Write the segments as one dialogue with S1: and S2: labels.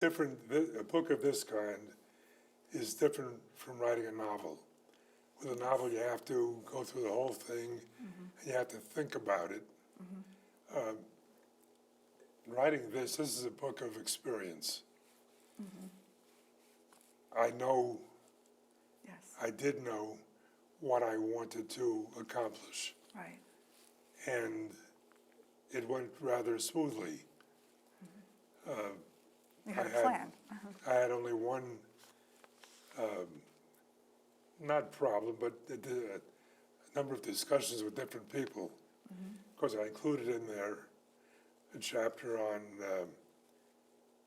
S1: A book of this kind is different from writing a novel. With a novel, you have to go through the whole thing, and you have to think about it. Writing this is a book of experience. I know,
S2: Yes.
S1: I did know what I wanted to accomplish,
S2: Right.
S1: and it went rather smoothly.
S2: You had
S1: I
S2: a
S1: had-
S2: plan.
S1: I had only one, not problem, but a number of discussions with different people. Of course, I included in there a chapter on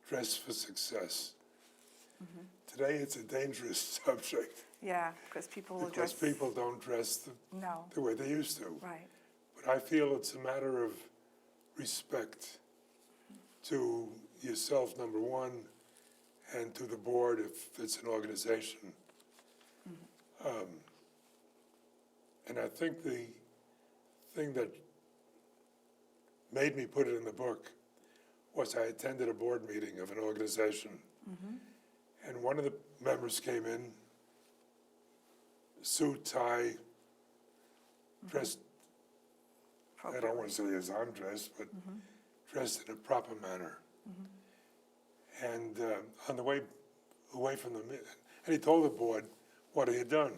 S1: dress for success. Today, it's a dangerous subject
S2: Yeah, because people will
S1: because
S2: dress.
S1: people don't dress
S2: No.
S1: the way they used to.
S2: Right.
S1: But I feel it's a matter of respect to yourself, number one, and to the board if it's an organization. And I think the thing that made me put it in the book was I attended a board meeting of an organization, and one of the members came in, suit, tie, dressed, I don't want to say as I'm dressed, but dressed in a proper manner. And on the way away from the meeting, and he told the board what he had done.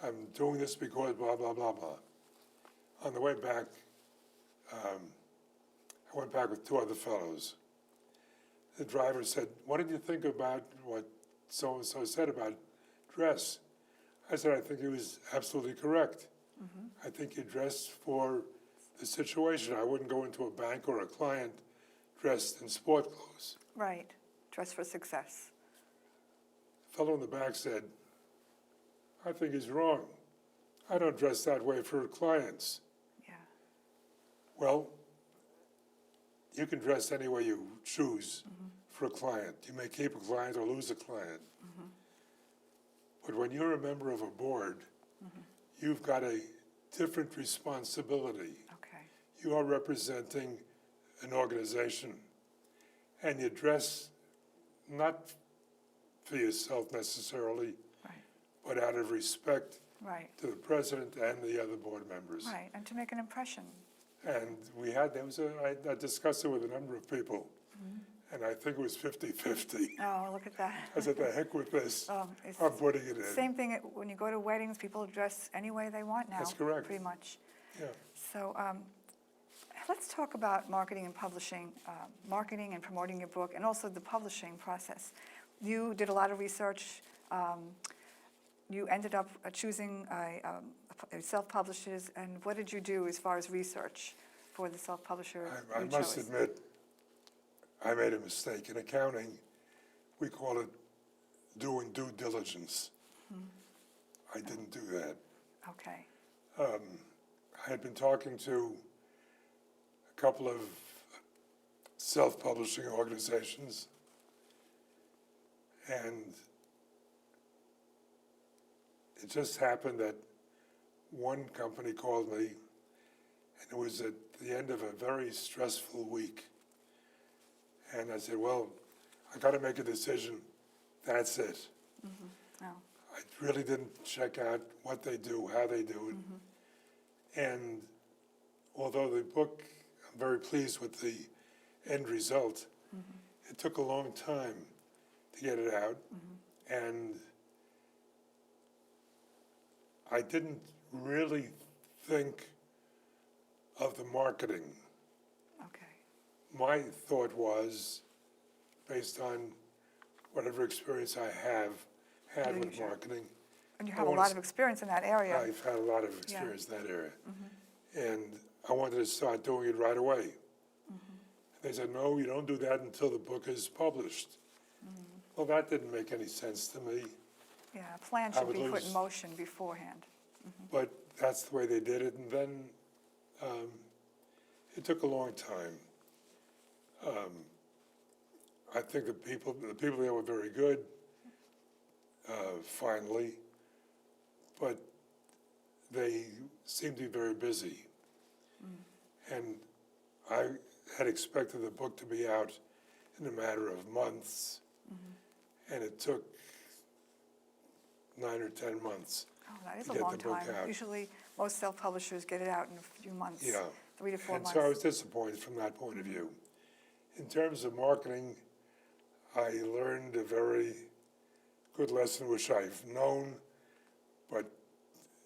S1: I'm doing this because blah, blah, blah, blah. On the way back, I went back with two other fellows. The driver said, "What did you think about what so-and-so said about dress?" I said, "I think he was absolutely correct. I think you dress for the situation. I wouldn't go into a bank or a client dressed in sport clothes."
S2: Right. Dress for success.
S1: The fellow in the back said, "I think he's wrong. I don't dress that way for clients."
S2: Yeah.
S1: Well, you can dress any way you choose for a client. You may keep a client or lose a client. But when you're a member of a board, you've got a different responsibility.
S2: Okay.
S1: You are representing an organization, and you dress not for yourself necessarily,
S2: Right.
S1: but out of respect
S2: Right.
S1: to the president and the other board members.
S2: Right. And to make an impression.
S1: And I discussed it with a number of people, and I think it was 50-50.
S2: Oh, look at that.
S1: I said, "The heck with this,
S2: It's
S1: I'm putting it in."
S2: same thing when you go to weddings. People dress any way they want now.
S1: That's correct.
S2: Pretty much.
S1: Yeah.
S2: So let's talk about marketing and publishing, marketing and promoting your book, and also the publishing process. You did a lot of research. You ended up choosing self-publishers, and what did you do as far as research for the self-publisher
S1: I
S2: you
S1: must
S2: chose?
S1: admit, I made a mistake. In accounting, we call it doing due diligence. I didn't do that.
S2: Okay.
S1: I had been talking to a couple of self-publishing organizations, and it just happened that one company called me, and it was at the end of a very stressful week. And I said, "Well, I got to make a decision. That's it."
S2: Oh,
S1: I really didn't check out what they do, how they do it. And although the book, I'm very pleased with the end result, it took a long time to get it out. And I didn't really think of the marketing.
S2: okay.
S1: My thought was, based on whatever experience I have had with
S2: Leisure.
S1: marketing,
S2: And you
S1: I
S2: have a
S1: wanna
S2: lot
S1: s-
S2: of experience in that area.
S1: I've had a lot of experience in that area. And I wanted to start doing it right away. They said, "No, you don't do that until the book is published." Well, that didn't make any sense to me,
S2: Yeah, a plan
S1: I
S2: should
S1: would
S2: be put in
S1: lose-
S2: motion beforehand.
S1: but that's the way they did it. And then it took a long time. I think the people there were very good, finally, but they seemed to be very busy. And I had expected the book to be out in a matter of months, and it took 9 or 10 months.
S2: Oh, that is
S1: to
S2: a
S1: get
S2: long
S1: the book
S2: time.
S1: out.
S2: Usually, most self-publishers get it out in a few months.
S1: Yeah.
S2: 3 to 4
S1: And
S2: months.
S1: so I was disappointed from that point of view. In terms of marketing, I learned a very good lesson, which I've known, but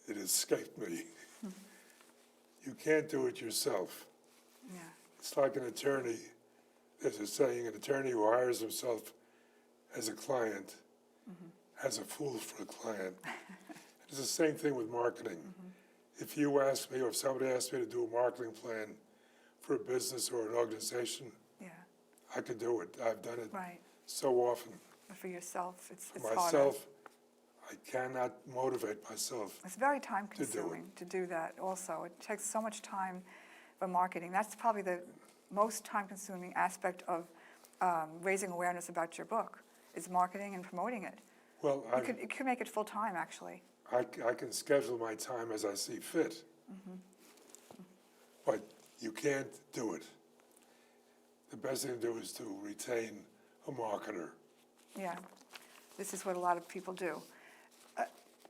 S1: it escaped me. You can't do it yourself.
S2: Yeah.
S1: It's like an attorney. There's a saying, an attorney who hires himself as a client has a fool for a client. It's the same thing with marketing. If you ask me, or if somebody asked me to do a marketing plan for a business or an organization,
S2: Yeah.
S1: I could do it. I've done it
S2: Right.
S1: so often.
S2: But for yourself, it's
S1: For
S2: harder.
S1: myself, I cannot motivate myself.
S2: It's very time-consuming to do that also. It takes so much time for marketing. That's probably the most time-consuming aspect of raising awareness about your book, is marketing and promoting it.
S1: Well,
S2: You could make it full-time, actually.
S1: I can schedule my time as I see fit, but you can't do it. The best thing to do is to retain a marketer.
S2: Yeah, this is what a lot of people do.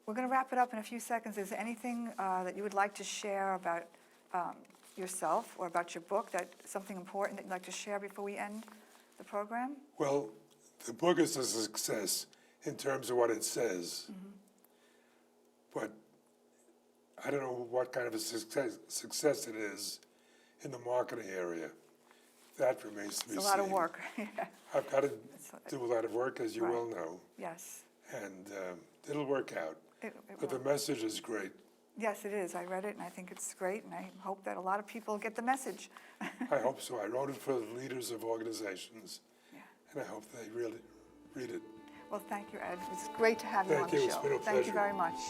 S2: We're going to wrap it up in a few seconds. Is there anything that you would like to share about yourself or about your book, something important that you'd like to share before we end the program?
S1: Well, the book is a success in terms of what it says, but I don't know what kind of a success it is in the marketing area. That remains to be seen.
S2: It's a lot of work.
S1: I've got to do a lot of work, as you
S2: Right.
S1: well know,
S2: Yes.
S1: and it'll work out.
S2: It
S1: But the
S2: will.
S1: message is great.
S2: Yes, it is. I read it, and I think it's great, and I hope that a lot of people get the message.
S1: I hope so. I wrote it for the leaders of organizations,
S2: Yeah.
S1: and I hope they really read it.
S2: Well, thank you, Ed. It's great to have you
S1: Thank
S2: on the
S1: you.
S2: show.
S1: It's been a
S2: Thank you
S1: pleasure.
S2: very much.